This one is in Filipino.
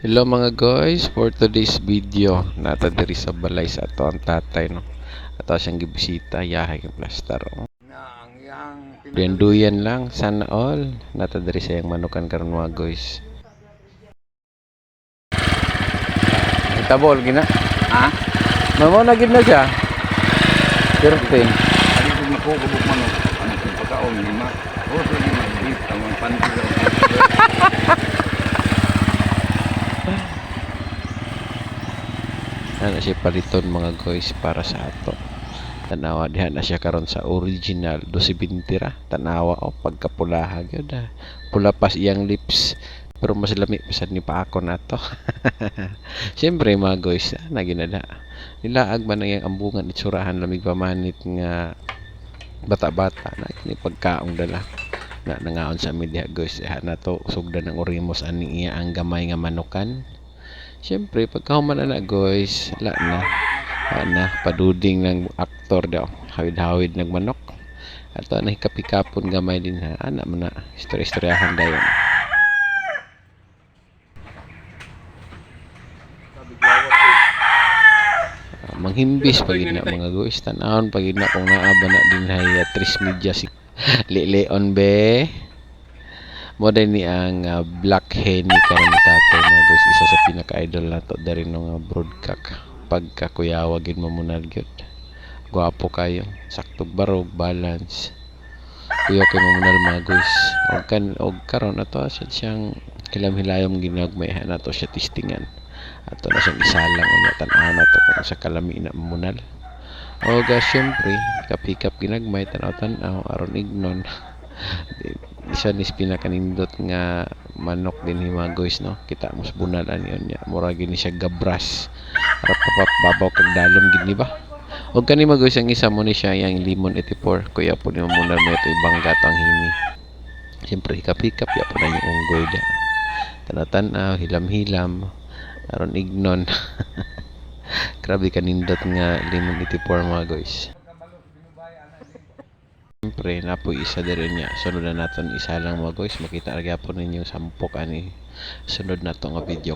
Hello mga guys, for today's video nata diri sa balay sa ato ang tatay no. Ato siyang gibisita yahay ng plaster. Duyan lang sana all nata diri sa yang manukan karon mga guys. Itabol gina. Ha? Mamo na gid na siya. Perting. Ano kung ako kubuk man ano kung pagkaon lima. O so di mag-beef ang panty. Ana siya paliton mga guys para sa ato. Tanawa diha na siya karon sa original 12 ra. Tanawa o pagkapulaha gyud. Pula pas iyang lips. Pero mas lami pa ni pa ako na to. Siyempre mga guys, naginada. Nilaag man ang iyang ambungan itsurahan lamig pamanit nga bata-bata na kini pagkaong dala na nangaon sa media guys na to sugdan ng orimos ani iya ang gamay nga manukan. Siyempre pagkahuman na guys, na paduding ng aktor daw. Hawid-hawid nagmanok. Ato na hikapikapon gamay din ha. Ana man na istorya-istoryahan dayon. Manghimbis pagid na mga guys tan-awon pagid na kung naaba na din hay tris media si Leon be mo ni ang Black Henny karon ni tatay mga guys, isa sa pinaka-idol nato dari no broadcast pagkakuyawa gid mo muna gyud. Gwapo kayo, sakto barog, balance. Kuya kay mo muna mga guys. Og karon ato siyang hilam-hilayom ginagmay nato siya testingan. Ato na siyang isalang unya tan-aw na to kung sa kalami na munal. O syempre kapikap ginagmay tan-aw aron ignon. Isa ni pinakanindot nga manok din mga guys no. Kita mo sa bunalan yon nya. Mura gini siya gabras. Para papababaw kag dalom gid ni ba. Og kani mga guys ang isa mo ni siya yang limon 84. Kuya po ni munal mo ito ibang gatang hini. Siyempre kapikap ya po na yung unggoy da. Tan-aw hilam-hilam aron ignon. Grabe kanindot nga limon 84 mga guys. Siyempre napoy isa diri niya sunod na naton isa lang mga guys, makita ra gyapon ninyo sampok ani sunod nato nga video.